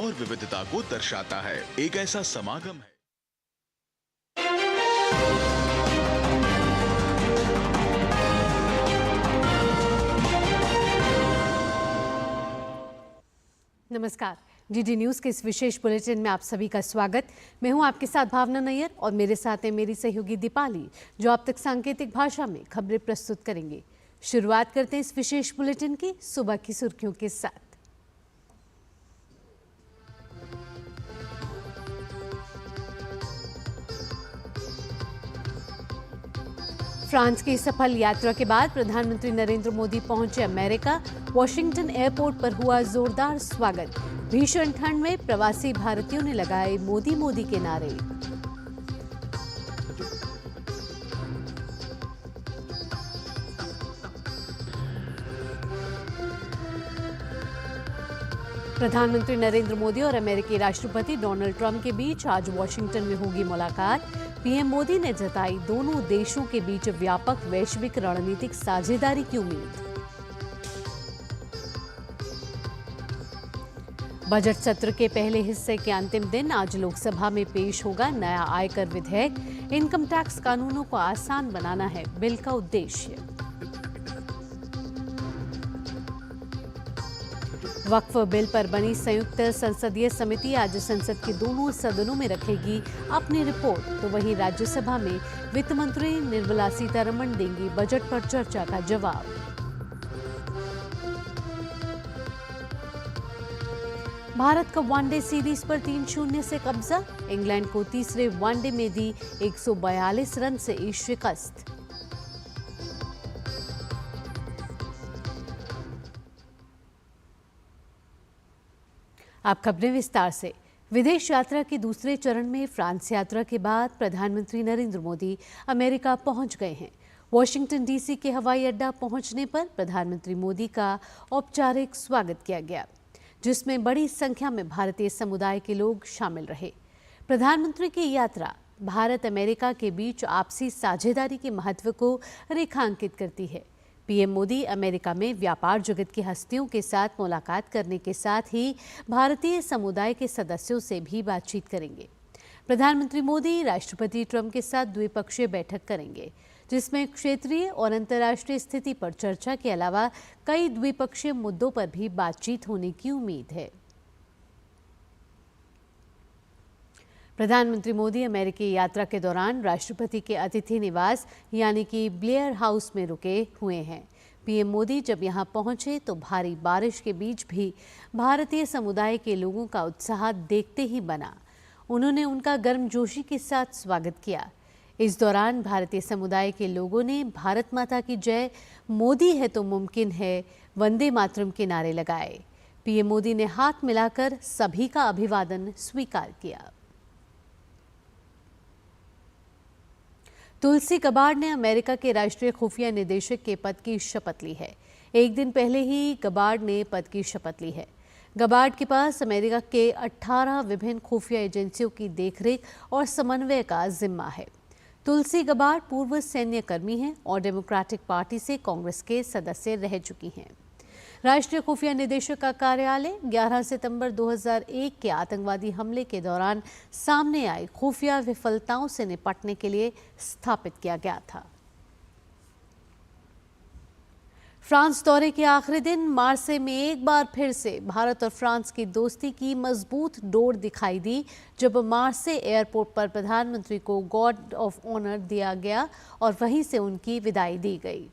और विविधता को दर्शाता है। एक ऐसा समागम है। नमस्कार, डीडी न्यूज के इस विशेष बुलेटिन में आप सभी का स्वागत। मैं हूं आपके साथ भावना नैयर और मेरे साथ है मेरी सहयोगी दीपाली, जो आप तक सांकेतिक भाषा में खबरें प्रस्तुत करेंगे। शुरुआत करते हैं इस विशेष बुलेटिन की सुबह की सुर्खियों के साथ। फ्रांस की सफल यात्रा के बाद प्रधानमंत्री नरेंद्र मोदी पहुंचे अमेरिका। वॉशिंगटन एयरपोर्ट पर हुआ जोरदार स्वागत। भीषण ठंड में प्रवासी भारतीयों ने लगाए मोदी मोदी के नारे। प्रधानमंत्री नरेंद्र मोदी और अमेरिकी राष्ट्रपति डोनाल्ड ट्रंप के बीच आज वॉशिंगटन में होगी मुलाकात। पीएम मोदी ने जताई दोनों देशों के बीच व्यापक वैश्विक रणनीतिक साझेदारी की उम्मीद। बजट सत्र के पहले हिस्से के अंतिम दिन आज लोकसभा में पेश होगा नया आयकर विधेयक। इनकम टैक्स कानूनों को आसान बनाना है बिल का उद्देश्य। वक्फ बिल पर बनी संयुक्त संसदीय समिति आज संसद के दोनों सदनों में रखेगी अपनी रिपोर्ट, तो वहीं राज्यसभा में वित्त मंत्री निर्मला सीतारमण देंगी बजट पर चर्चा का जवाब। भारत का वनडे सीरीज पर 3-0 से कब्जा। इंग्लैंड को तीसरे वनडे में दी 142 रन से शिकस्त। अब खबरें विस्तार से। विदेश यात्रा के दूसरे चरण में फ्रांस यात्रा के बाद प्रधानमंत्री नरेंद्र मोदी अमेरिका पहुंच गए हैं। वॉशिंगटन डीसी के हवाई अड्डा पहुंचने पर प्रधानमंत्री मोदी का औपचारिक स्वागत किया गया, जिसमें बड़ी संख्या में भारतीय समुदाय के लोग शामिल रहे। प्रधानमंत्री की यात्रा भारत अमेरिका के बीच आपसी साझेदारी के महत्व को रेखांकित करती है। पीएम मोदी अमेरिका में व्यापार जगत की हस्तियों के साथ मुलाकात करने के साथ ही भारतीय समुदाय के सदस्यों से भी बातचीत करेंगे। प्रधानमंत्री मोदी राष्ट्रपति ट्रंप के साथ द्विपक्षीय बैठक करेंगे, जिसमें क्षेत्रीय और अंतर्राष्ट्रीय स्थिति पर चर्चा के अलावा कई द्विपक्षीय मुद्दों पर भी बातचीत होने की उम्मीद है। प्रधानमंत्री मोदी अमेरिकी यात्रा के दौरान राष्ट्रपति के अतिथि निवास यानी कि ब्लेयर हाउस में रुके हुए हैं। पीएम मोदी जब यहां पहुंचे तो भारी बारिश के बीच भी भारतीय समुदाय के लोगों का उत्साह देखते ही बना। उन्होंने उनका गर्मजोशी के साथ स्वागत किया। इस दौरान भारतीय समुदाय के लोगों ने भारत माता की जय, मोदी है तो मुमकिन है, वंदे मातरम के नारे लगाए। पीएम मोदी ने हाथ मिलाकर सभी का अभिवादन स्वीकार किया। तुलसी गबार्ड ने अमेरिका के राष्ट्रीय खुफिया निदेशक के पद की शपथ ली है। एक दिन पहले ही गबार्ड ने पद की शपथ ली है। गबार्ड के पास अमेरिका के 18 विभिन्न खुफिया एजेंसियों की देखरेख और समन्वय का जिम्मा है। तुलसी गबार्ड पूर्व सैन्य कर्मी हैं और डेमोक्रेटिक पार्टी से कांग्रेस के सदस्य रह चुकी हैं। राष्ट्रीय खुफिया निदेशक का कार्यालय 11 सितंबर 2001 के आतंकवादी हमले के दौरान सामने आई खुफिया विफलताओं से निपटने के लिए स्थापित किया गया था। फ्रांस दौरे के आखिरी दिन मार्से में एक बार फिर से भारत और फ्रांस की दोस्ती की मजबूत डोर दिखाई दी, जब मार्से एयरपोर्ट पर प्रधानमंत्री को गार्ड ऑफ ऑनर दिया गया और वहीं से उनकी विदाई दी गई।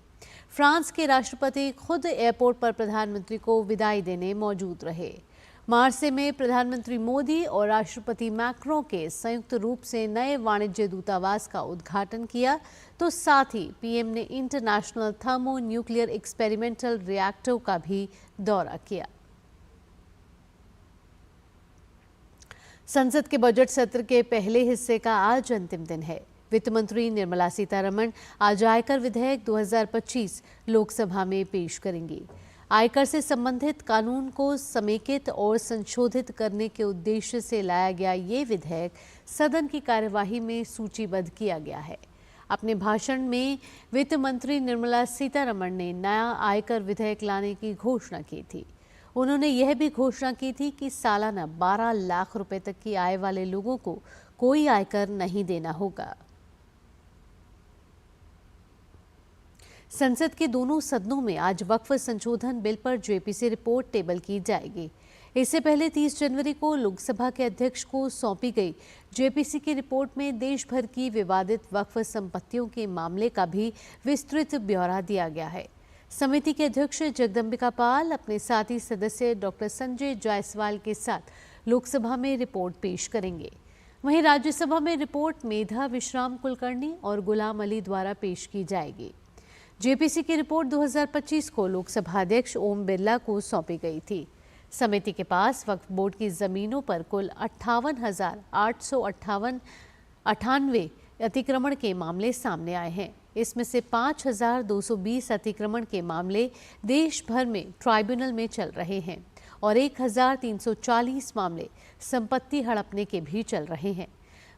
फ्रांस के राष्ट्रपति खुद एयरपोर्ट पर प्रधानमंत्री को विदाई देने मौजूद रहे। मार्से में प्रधानमंत्री मोदी और राष्ट्रपति मैक्रों के संयुक्त रूप से नए वाणिज्य दूतावास का उद्घाटन किया, तो साथ ही पीएम ने international thermo nuclear experimental reactor का भी दौरा किया। संसद के बजट सत्र के पहले हिस्से का आज अंतिम दिन है। वित्त मंत्री निर्मला सीतारमण आज आयकर विधेयक 2025 लोकसभा में पेश करेंगी। आयकर से संबंधित कानून को समेकित और संशोधित करने के उद्देश्य से लाया गया ये विधेयक सदन की कार्यवाही में सूचीबद्ध किया गया है। अपने भाषण में वित्त मंत्री निर्मला सीतारमण ने नया आयकर विधेयक लाने की घोषणा की थी। उन्होंने यह भी घोषणा की थी कि सालाना 12 लाख रुपए तक की आय वाले लोगों को कोई आयकर नहीं देना होगा। संसद के दोनों सदनों में आज वक्फ संशोधन बिल पर जेपीसी रिपोर्ट टेबल की जाएगी। इससे पहले 30 जनवरी को लोकसभा के अध्यक्ष को सौंपी गई जेपीसी की रिपोर्ट में देश भर की विवादित वक्फ संपत्तियों के मामले का भी विस्तृत ब्यौरा दिया गया है। समिति के अध्यक्ष जगदम्बिका पाल अपने साथी सदस्य डॉक्टर संजय जायसवाल के साथ लोकसभा में रिपोर्ट पेश करेंगे। वहीं राज्यसभा में रिपोर्ट मेधा विश्राम कुलकर्णी और गुलाम अली द्वारा पेश की जाएगी। जेपीसी की रिपोर्ट 2025 को लोकसभा अध्यक्ष ओम बिरला को सौंपी गई थी। समिति के पास वक्फ बोर्ड की जमीनों पर कुल 58,898 अतिक्रमण के मामले सामने आए हैं। इसमें से 5,220 अतिक्रमण के मामले देश भर में ट्राइब्यूनल में चल रहे हैं और 1,340 मामले संपत्ति हड़पने के भी चल रहे हैं।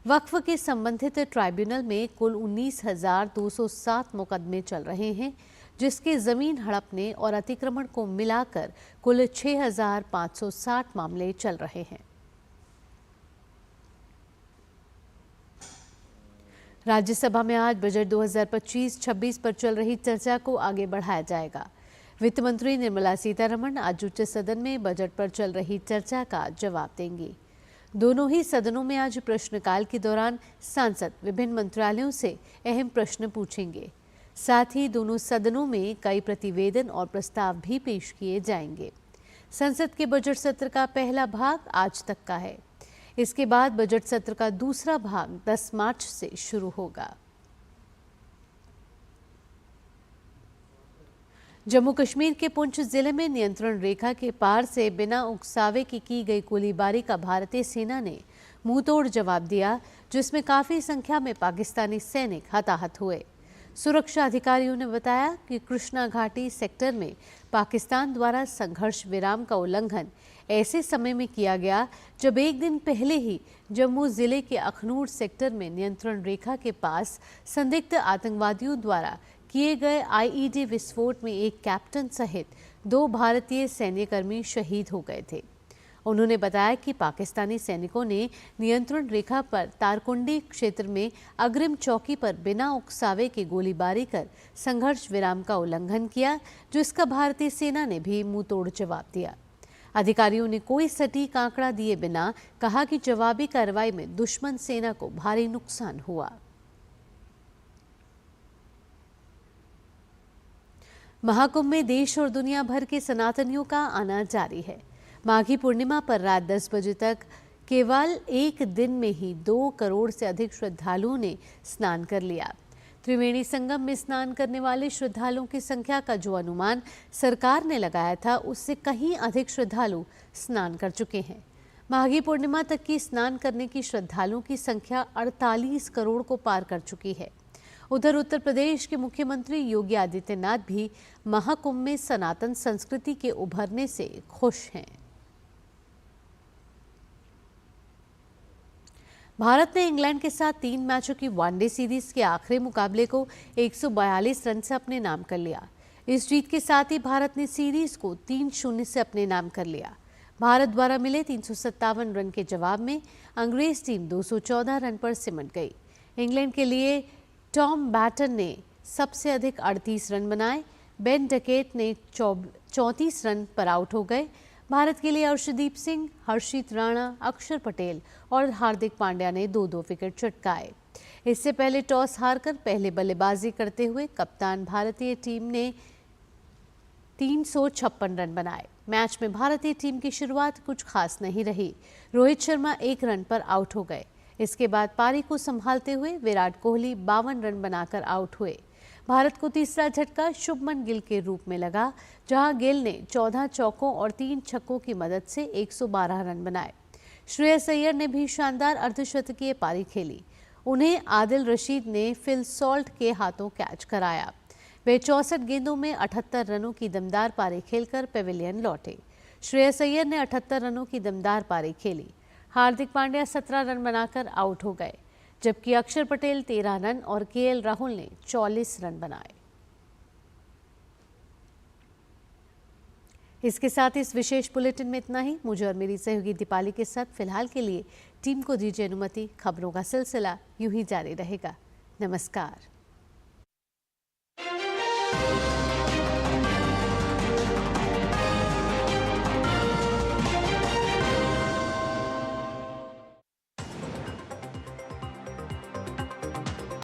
वक्फ के संबंधित ट्राइब्यूनल में कुल 19,207 मुकदमे चल रहे हैं, जिसके जमीन हड़पने और अतिक्रमण को मिलाकर कुल 6,560 मामले चल रहे हैं। राज्यसभा में आज बजट 2025-26 पर चल रही चर्चा को आगे बढ़ाया जाएगा। वित्त मंत्री निर्मला सीतारमण आज उच्च सदन में बजट पर चल रही चर्चा का जवाब देंगी। दोनों ही सदनों में आज प्रश्नकाल के दौरान सांसद विभिन्न मंत्रालयों से अहम प्रश्न पूछेंगे। साथ ही दोनों सदनों में कई प्रतिवेदन और प्रस्ताव भी पेश किए जाएंगे। संसद के बजट सत्र का पहला भाग आज तक का है। इसके बाद बजट सत्र का दूसरा भाग 10 मार्च से शुरू होगा। जम्मू कश्मीर के पुंछ जिले में नियंत्रण रेखा के पार से बिना उकसावे की गई गोलीबारी का भारतीय सेना ने मुंहतोड़ जवाब दिया, जिसमें काफी संख्या में पाकिस्तानी सैनिक हताहत हुए। सुरक्षा अधिकारियों ने बताया कि कृष्णा घाटी सेक्टर में पाकिस्तान द्वारा संघर्ष विराम का उल्लंघन ऐसे समय में किया गया जब एक दिन पहले ही जम्मू जिले के अखनूर सेक्टर में नियंत्रण रेखा के पास संदिग्ध आतंकवादियों द्वारा किए गए आईईडी विस्फोट में एक कैप्टन सहित 2 भारतीय सैन्यकर्मी शहीद हो गए थे। उन्होंने बताया कि पाकिस्तानी सैनिकों ने नियंत्रण रेखा पर तारकुंडी क्षेत्र में अग्रिम चौकी पर बिना उकसावे के गोलीबारी कर संघर्ष विराम का उल्लंघन किया, जिसका भारतीय सेना ने भी मुंहतोड़ जवाब दिया। अधिकारियों ने कोई सटीक आंकड़ा दिए बिना कहा कि जवाबी कार्रवाई में दुश्मन सेना को भारी नुकसान हुआ। महाकुंभ में देश और दुनिया भर के सनातनियों का आना जारी है। माघी पूर्णिमा पर रात 10 बजे तक केवल एक दिन में ही 2 करोड़ से अधिक श्रद्धालुओं ने स्नान कर लिया। त्रिवेणी संगम में स्नान करने वाले श्रद्धालुओं की संख्या का जो अनुमान सरकार ने लगाया था, उससे कहीं अधिक श्रद्धालु स्नान कर चुके हैं। माघी पूर्णिमा तक की स्नान करने की श्रद्धालुओं की संख्या 48 करोड़ को पार कर चुकी है। उधर उत्तर प्रदेश के मुख्यमंत्री योगी आदित्यनाथ भी महाकुंभ में सनातन संस्कृति के उभरने से खुश हैं। भारत ने इंग्लैंड के साथ 3 मैचों की वनडे सीरीज के आखिरी मुकाबले को 142 रन से अपने नाम कर लिया। इस जीत के साथ ही भारत ने सीरीज को 3-0 से अपने नाम कर लिया। भारत द्वारा मिले 357 रन के जवाब में अंग्रेज टीम 214 रन पर सिमट गई। इंग्लैंड के लिए टॉम बैटन ने सबसे अधिक 38 रन बनाए। बेन डकेट ने 34 रन पर आउट हो गए। भारत के लिए अर्शदीप सिंह, हर्षित राणा, अक्षर पटेल और हार्दिक पांड्या ने 2-2 विकेट चटकाए। इससे पहले टॉस हारकर पहले बल्लेबाजी करते हुए कप्तान भारतीय टीम ने 356 रन बनाए। मैच में भारतीय टीम की शुरुआत कुछ खास नहीं रही। रोहित शर्मा 1 रन पर आउट हो गए। इसके बाद पारी को संभालते हुए विराट कोहली 52 रन बनाकर आउट हुए। भारत को तीसरा झटका शुभमन गिल के रूप में लगा, जहां गिल ने 14 चौकों और 3 छक्कों की मदद से 112 रन बनाए। श्रेयस अय्यर ने भी शानदार अर्धशतकीय पारी खेली। उन्हें आदिल रशीद ने फिल सॉल्ट के हाथों कैच कराया। वे 64 गेंदों में 78 रनों की दमदार पारी खेलकर पेविलियन लौटे। श्रेयस अय्यर ने 78 रनों की दमदार पारी खेली। हार्दिक पांड्या 17 रन बनाकर आउट हो गए, जबकि अक्षर पटेल 13 रन और केएल राहुल ने 44 रन बनाए। इसके साथ इस विशेष बुलेटिन में इतना ही। मुझे और मेरी सहयोगी दीपाली के साथ फिलहाल के लिए टीम को दीजिए अनुमति। खबरों का सिलसिला यूं ही जारी रहेगा। नमस्कार।